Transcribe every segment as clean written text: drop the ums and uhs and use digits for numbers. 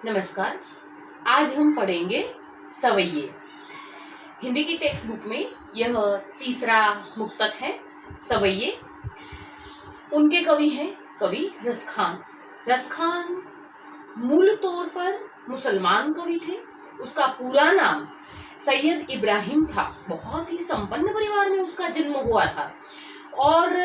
नमस्कार। आज हम पढ़ेंगे सवैये। हिंदी की टेक्स्ट बुक में यह तीसरा मुक्तक है सवैये। उनके कवि हैं कवि रसखान। रसखान मूल तौर पर मुसलमान कवि थे। उसका पूरा नाम सैयद इब्राहिम था। बहुत ही संपन्न परिवार में उसका जन्म हुआ था और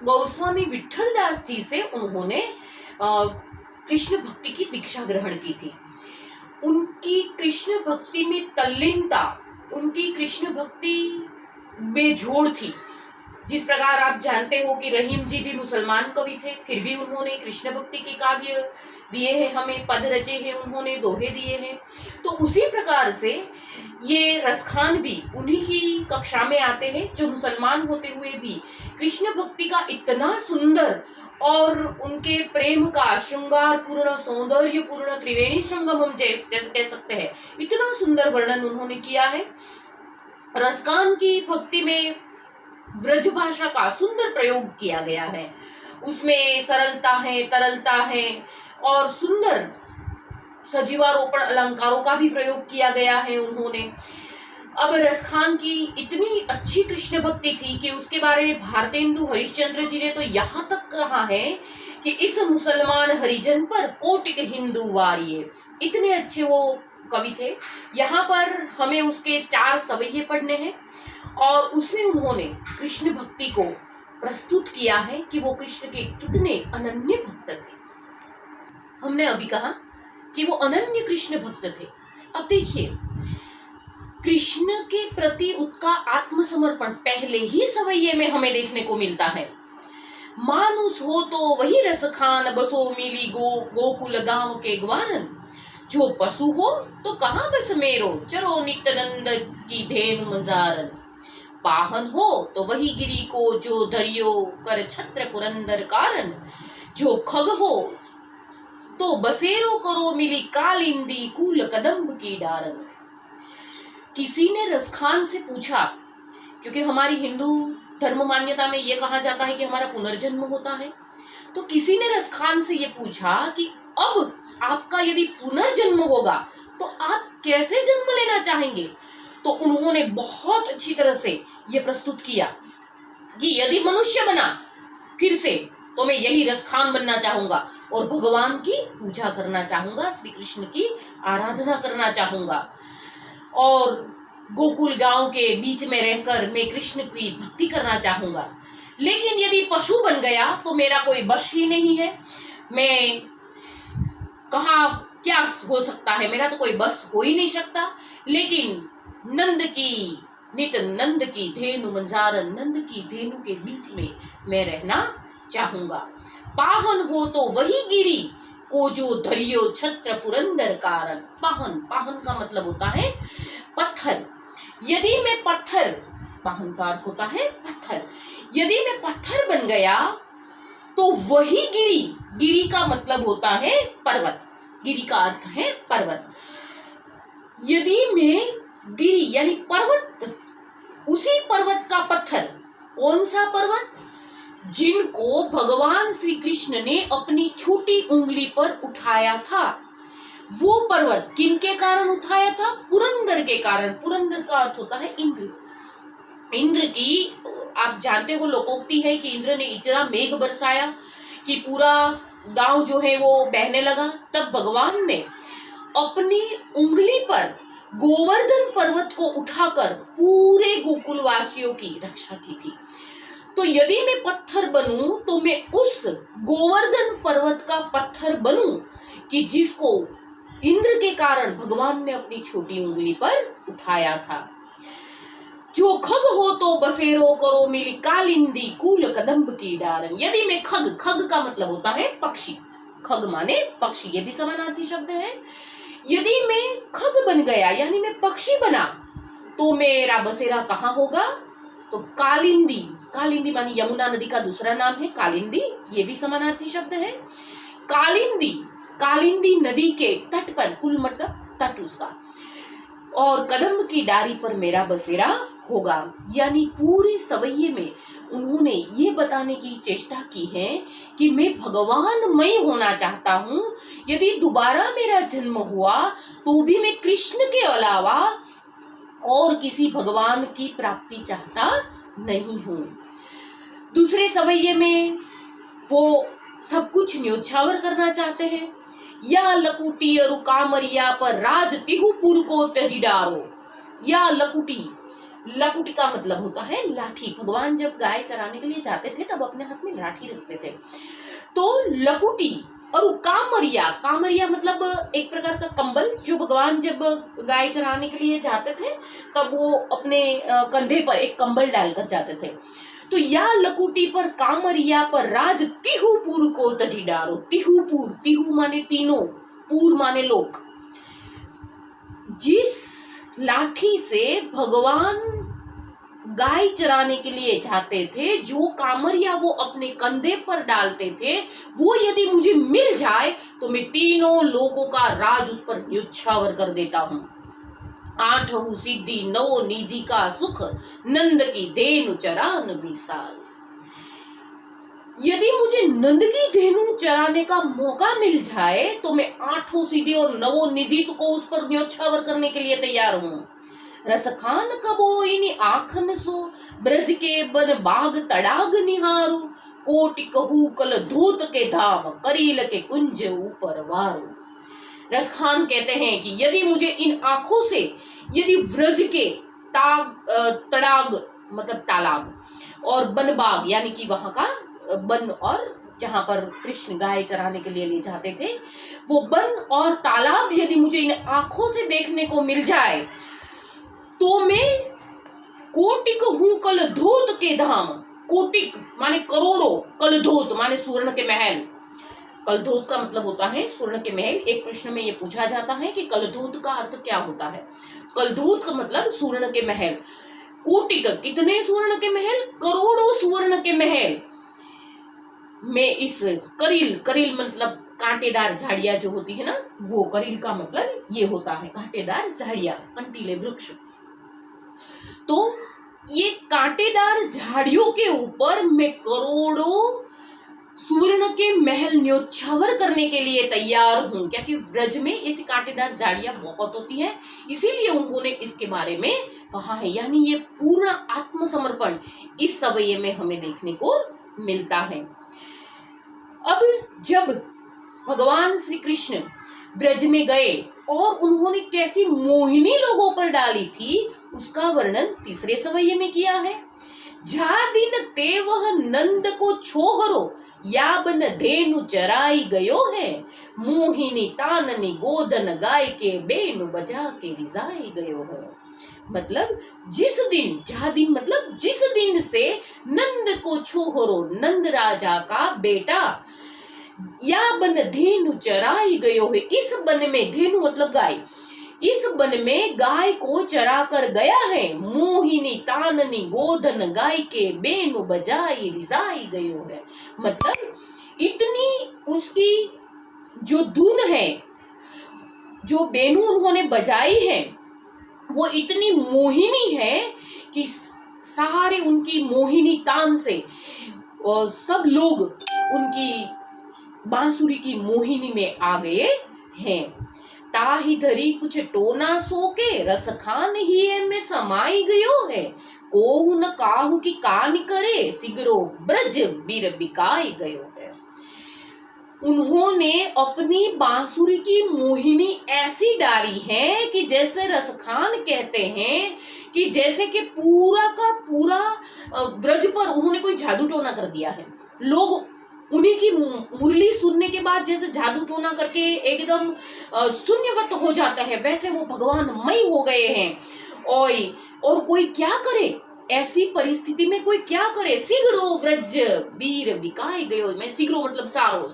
गोस्वामी विठल दास जी से उन्होंने कृष्ण भक्ति की दीक्षा ग्रहण की थी। उनकी कृष्ण भक्ति में तल्लीनता, उनकी कृष्ण भक्ति बेजोड़ थी। जिस प्रकार आप जानते हो कि रहीम जी भी मुसलमान कवि थे, फिर भी उन्होंने कृष्ण भक्ति के काव्य दिए हैं, हमें पद रचे हैं, उन्होंने दोहे दिए हैं। तो उसी प्रकार से ये रसखान भी उन्हीं की कक्षा में आते हैं, जो मुसलमान होते हुए भी कृष्ण भक्ति का इतना सुंदर और उनके प्रेम का श्रृंगार पूर्ण, सौंदर्य पूर्ण, त्रिवेणी संगम हम जैसे कह सकते हैं, इतना सुंदर वर्णन उन्होंने किया है। रसखान की भक्ति में व्रज भाषा का सुंदर प्रयोग किया गया है। उसमें सरलता है, तरलता है और सुंदर सजीवारोपण अलंकारों का भी प्रयोग किया गया है उन्होंने। अब रसखान की इतनी अच्छी कृष्ण भक्ति थी कि उसके बारे में भारतेंदु हरिश्चंद्र जी ने तो यहाँ तक कहा है कि इस मुसलमान हरिजन पर कोटिक हिंदू वारिये। इतने अच्छे वो कवि थे। यहाँ पर हमें उसके 4 सवैये पढ़ने हैं और उसमें उन्होंने कृष्ण भक्ति को प्रस्तुत किया है कि वो कृष्ण के कितने अनन्य भक्त थे। हमने अभी कहा कि वो अनन्य कृष्ण भक्त थे। अब देखिए, कृष्ण के प्रति उसका आत्मसमर्पण पहले ही सवैये में हमें देखने को मिलता है। मानुष हो तो वही रसखान, बसो मिली गोकुल गांव के ग्वारन। जो पशु हो तो कहाँ बस मेरो, चरो नित्यानंद की धेनु मजारन। पाहन हो तो वही गिरी को, जो धरियो कर छत्र पुरंदर कारण। जो खग हो तो बसेरो करो मिली कालिंदी, कूल कदम्ब की डारन। किसी ने रसखान से पूछा, क्योंकि हमारी हिंदू धर्म मान्यता में यह कहा जाता है कि हमारा पुनर्जन्म होता है, तो किसी ने रसखान से ये पूछा कि अब आपका यदि पुनर्जन्म होगा तो आप कैसे जन्म लेना चाहेंगे। तो उन्होंने बहुत अच्छी तरह से ये प्रस्तुत किया कि यदि मनुष्य बना फिर से तो मैं यही रसखान बनना चाहूंगा और भगवान की पूजा करना चाहूंगा, श्री कृष्ण की आराधना करना चाहूंगा और गोकुल गांव के बीच में रहकर मैं कृष्ण की भक्ति करना चाहूंगा। लेकिन यदि पशु बन गया तो मेरा कोई बस ही नहीं है। मैं कहाँ क्या हो सकता है, मेरा तो कोई बस हो ही नहीं सकता। लेकिन नंद की नित नंद की धेनु मंजारन, नंद की धेनु के बीच में मैं रहना चाहूंगा। पाहन हो तो वही गिरी को, जो धरियो छत्र पुरंदर कारण। पाहन, पाहन का मतलब होता है पत्थर। यदि मैं पत्थर, पाहन का अर्थ होता है पत्थर, यदि मैं पत्थर बन गया तो वही गिरी, गिरी का मतलब होता है पर्वत, गिरी का अर्थ है पर्वत। यदि मैं गिरी यानी पर्वत, उसी पर्वत का पत्थर, कौन सा पर्वत, जिनको भगवान श्री कृष्ण ने अपनी छोटी उंगली पर उठाया था। वो पर्वत किनके कारण उठाया था? पुरंदर के कारण। पुरंदर का अर्थ होता है इंद्र। इंद्र की, आप जानते हो, लोकोक्ति है कि इंद्र ने इतना मेघ बरसाया कि पूरा गांव जो है वो बहने लगा। तब भगवान ने अपनी उंगली पर गोवर्धन पर्वत को उठाकर पूरे गोकुल वासियों की रक्षा की थी। तो यदि मैं पत्थर बनूं तो मैं उस गोवर्धन पर्वत का पत्थर बनूं कि जिसको इंद्र के कारण भगवान ने अपनी छोटी उंगली पर उठाया था। जो खग हो तो बसेरो करो मिली कालिंदी, कूल कदम्ब की डारन। यदि मैं खग, खग का मतलब होता है पक्षी, खग माने पक्षी, ये भी समानार्थी शब्द है। यदि मैं खग बन गया यानी मैं पक्षी बना तो मेरा बसेरा कहाँ होगा? तो कालिंदी, कालिंदी मानी यमुना नदी का दूसरा नाम है कालिंदी, ये भी समानार्थी शब्द है। कालिंदी, कालिंदी नदी के तट पर, कुल मतलब तट उसका, और कदम्ब की डारी पर मेरा बसेरा होगा। यानी पूरे सवैये में उन्होंने ये बताने की चेष्टा की है कि मैं भगवानमय होना चाहता हूँ। यदि दोबारा मेरा जन्म हुआ तो भी मैं कृष्ण के अलावा और किसी भगवान की प्राप्ति चाहता नहीं हूँ। दूसरे सवैये में वो सब कुछ न्योछावर करना चाहते हैं। या लकुटी अरु कामरिया पर राज तिहुपुर को त्यजी डारो। या लकुटी, लकुटी का मतलब होता है लाठी। भगवान जब गाय चराने के लिए जाते थे तब अपने हाथ में लाठी रखते थे। तो लकुटी और कामरिया, कामरिया मतलब एक प्रकार का कंबल, जो भगवान जब गाय चराने के लिए जाते थे तब वो अपने कंधे पर एक कंबल डालकर जाते थे। तो या लकुटी पर कामरिया पर राज तिहुपुर को तजी डारो। तिहुपुर, तिहु माने तीनों, पुर माने लोक। जिस लाठी से भगवान गाय चराने के लिए जाते थे, जो कामरिया वो अपने कंधे पर डालते थे, वो यदि मुझे मिल जाए तो मैं तीनों लोगों का राज उस पर न्योछावर कर देता हूँ। आठहु सिद्धि नवो निधि का सुख, नंद की धेनु चरान बिसार। यदि मुझे नंद की धेनु चराने का मौका मिल जाए तो मैं आठों सिद्धि और नवो निधि को उस पर न्योछावर करने के लिए तैयार हूँ। रसखान कबोइनि आखन सो, ब्रज के बन बाग तड़ाग निहारू। कोटि कहू कल धूत के धाम, करील के कुंज ऊपर वारू। रसखान कहते हैं कि यदि मुझे इन आंखों से यदि व्रज के तड़ाग मतलब तालाब और बनबाग यानी कि वहां का बन और जहां पर कृष्ण गाय चराने के लिए ले जाते थे, वो बन और तालाब यदि मुझे इन आंखों से देखने को मिल जाए तो मैं कोटिक हूं कल धूत के धाम। कोटिक माने करोड़ों, कलधूत माने सुवर्ण के महल। कलधूत का मतलब होता है स्वर्ण के महल। एक प्रश्न में ये पूछा जाता है कि कलधूत का अर्थ क्या होता है। कलधूत का मतलब स्वर्ण के महल। कोटिक कितने स्वर्ण के महल, करोड़ों स्वर्ण के महल में इस करील, करील मतलब कांटेदार झाड़ियां जो होती है ना, वो करील का मतलब ये होता है कांटेदार झाड़ियां, कंटीले वृक्ष। तो ये कांटेदार झाड़ियों के ऊपर मैं करोड़ों सुवर्ण के महल न्योछावर करने के लिए तैयार हूं, क्योंकि ब्रज में ऐसी कांटेदार झाड़ियां बहुत होती हैं, इसीलिए उन्होंने इसके बारे में कहा है। यानी ये पूर्ण आत्मसमर्पण इस सवैये में हमें देखने को मिलता है। अब जब भगवान श्री कृष्ण ब्रज में गए और उन्होंने कैसी मोहिनी लोगों पर डाली थी, उसका वर्णन तीसरे सवैये में किया है। जा दिन ते वह नंद को छोहरो, याबन धेनु चराई गयो है। मोहिनी ताननी गोदन गाय के बेनु बजा के रिजाई गयो है। मतलब जिस दिन, जहा दिन मतलब जिस दिन से नंद को छोहरो, नंद राजा का बेटा, या बन धेनु चराई गयो है, इस बन में, धेनु मतलब गाय, इस वन में गाय को चरा कर गया है। मोहिनी ताननी गोधन गाय के बेनु बजाई रिजाई गयो है। मतलब इतनी उसकी जो धुन है, जो बेनु उन्होंने बजाई है, वो इतनी मोहिनी है कि सारे उनकी मोहिनी तान से और सब लोग उनकी बांसुरी की मोहिनी में आ गए हैं। ताही धरी कुछ टोना सोके, रस खान ही में समाई गयो है। कोहु न काहू की कान करे, सिगरो ब्रज बीर बिकाई गयो है। उन्होंने अपनी बांसुरी की मोहिनी ऐसी डाली है कि जैसे रसखान कहते हैं कि जैसे कि पूरा का पूरा ब्रज पर उन्होंने कोई जादू टोना कर दिया है। लोग उन्हीं की मुरली सुनने के बाद जैसे जादू टोना करके एकदम शून्यवत हो जाता है, वैसे वो भगवान मई हो गए हैं। और कोई क्या करे ऐसी परिस्थिति में, कोई क्या करे। सिगरो व्रज वीर बिकाई गयो, मैं सिगरो मतलब सारो,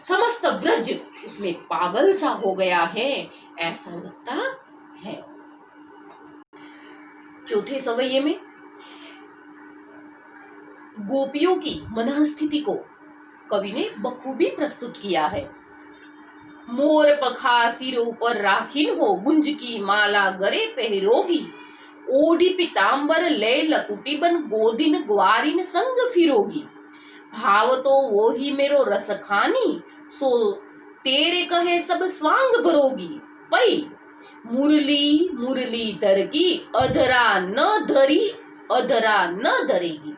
समस्त व्रज उसमें पागल सा हो गया है, ऐसा लगता है। चौथे सवैये में गोपियों की मनःस्थिति को कवि ने बखूबी प्रस्तुत किया है। मोर पखा सिर ऊपर राखिन हो, गुंज की माला गरे पहरोगी। ओढ़ी पीताम्बर ले लकुटी बन, गोदिन ग्वारिन संग फिरोगी। भाव तो वो ही मेरो रस खानी, सो तेरे कहे सब स्वांग भरोगी। पई मुरली मुरलीधर की, अधरा न धरी अधरा न धरेगी।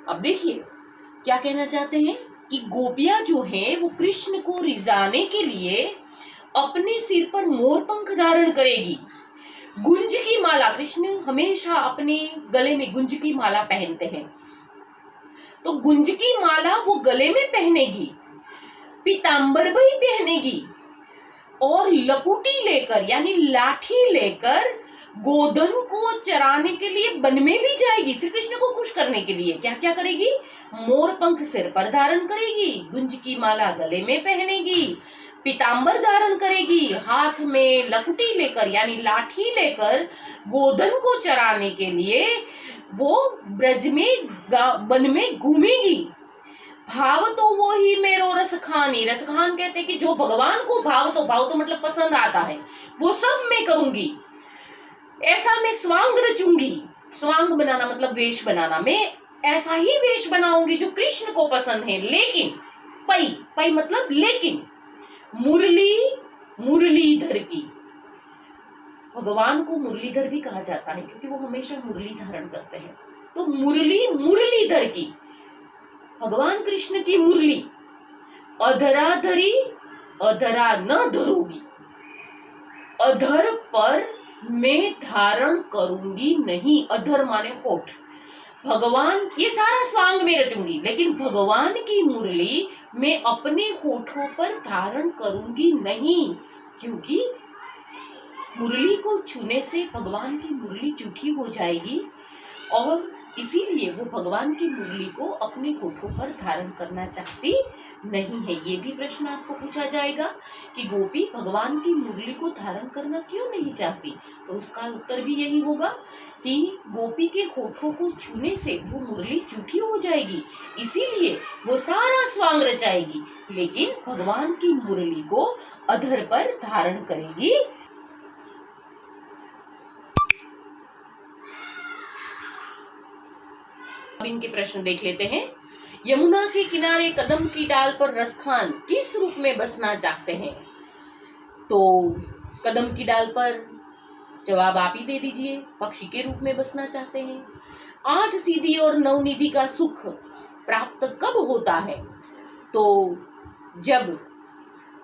अब देखिए क्या कहना चाहते हैं कि गोपियां जो हैं वो कृष्ण को रिझाने के लिए अपने सिर पर मोरपंख धारण करेगी। गुंज की माला, कृष्ण हमेशा अपने गले में गुंज की माला पहनते हैं, तो गुंज की माला वो गले में पहनेगी, पीतांबर भी पहनेगी और लकुटी लेकर यानी लाठी लेकर गोधन को चराने के लिए वन में भी जाएगी। श्री कृष्ण को खुश करने के लिए क्या क्या करेगी? मोरपंख सिर पर धारण करेगी, गुंज की माला गले में पहनेगी, पीतांबर धारण करेगी, हाथ में लकुटी लेकर यानी लाठी लेकर गोधन को चराने के लिए वो ब्रज में वन में घूमेगी। भाव तो वो ही मेरो रस खानी, रस खान कहते हैं कि जो भगवान को भाव तो मतलब पसंद आता है वो सब मैं करूंगी, ऐसा मैं स्वांग रचूंगी। स्वांग बनाना मतलब वेश बनाना, मैं ऐसा ही वेश बनाऊंगी जो कृष्ण को पसंद है। लेकिन पई, पई मतलब लेकिन, मुरली मुरलीधर की, भगवान को मुरलीधर भी कहा जाता है क्योंकि वो हमेशा मुरली धारण करते हैं। तो मुरली मुरलीधर की, भगवान कृष्ण की मुरली, अधरा धरी अधरा न धरूंगी, अधर पर मैं धारण करूंगी नहीं। अधर माने होठ, भगवान ये सारा स्वांग में रचूंगी लेकिन भगवान की मुरली मैं अपने होठों पर धारण करूंगी नहीं, क्योंकि मुरली को छूने से भगवान की मुरली जूठी हो जाएगी और इसीलिए वो भगवान की मुरली को अपने होठों पर धारण करना चाहती नहीं है। ये भी प्रश्न आपको पूछा जाएगा कि गोपी भगवान की मुरली को धारण करना क्यों नहीं चाहती, तो उसका उत्तर भी यही होगा कि गोपी के होठों को छूने से वो मुरली जूठी हो जाएगी, इसीलिए वो सारा स्वांग रचाएगी लेकिन भगवान की मुरली को अधर पर धारण करेगी। अब इनके प्रश्न देख लेते हैं। यमुना के किनारे कदम की डाल पर रसखान किस रूप में बसना चाहते हैं? तो कदम की डाल पर जवाब आप ही दे दीजिए, पक्षी के रूप में बसना चाहते हैं। 8 सीधी और 9 निधि का सुख प्राप्त कब होता है? तो जब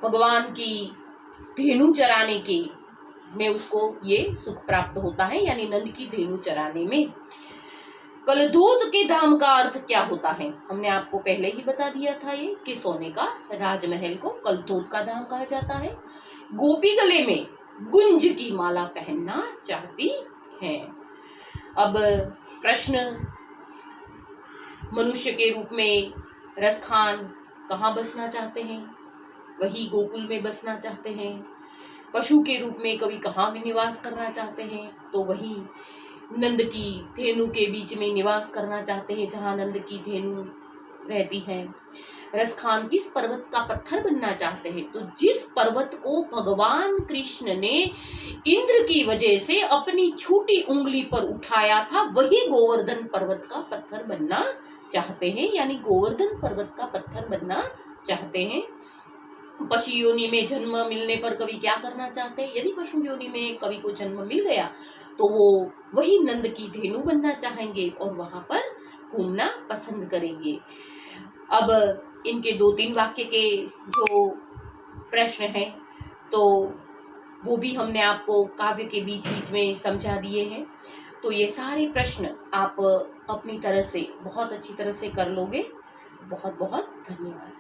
भगवान की धेनु चराने के में उसको ये सुख प्राप्त होता है, यानी नंद की धेनु चराने में। कलधोत के धाम का अर्थ क्या होता है? हमने आपको पहले ही बता दिया था ये कि सोने का राजमहल को कलधोत का धाम कहा जाता है। गोपी गले में गुंज की माला पहनना चाहती है। अब प्रश्न, मनुष्य के रूप में रसखान कहाँ बसना चाहते हैं? वही गोकुल में बसना चाहते हैं। पशु के रूप में कवि कहाँ में निवास करना चाहते हैं? तो वही नंद की धेनु के बीच में निवास करना चाहते हैं जहाँ नंद की धेनु रहती है। रसखान किस पर्वत का पत्थर बनना चाहते हैं? तो जिस पर्वत को भगवान कृष्ण ने इंद्र की वजह से अपनी छोटी उंगली पर उठाया था वही गोवर्धन पर्वत का पत्थर बनना चाहते हैं, यानी गोवर्धन पर्वत का पत्थर बनना चाहते हैं। पशु योनि में जन्म मिलने पर कवि क्या करना चाहते हैं? यदि पशु योनि में कवि को जन्म मिल गया तो वो वही नंद की धेनु बनना चाहेंगे और वहां पर घूमना पसंद करेंगे। अब इनके 2-3 वाक्य के जो प्रश्न हैं तो वो भी हमने आपको काव्य के बीच बीच में समझा दिए हैं। तो ये सारे प्रश्न आप अपनी तरह से बहुत अच्छी तरह से कर लोगे। बहुत बहुत धन्यवाद।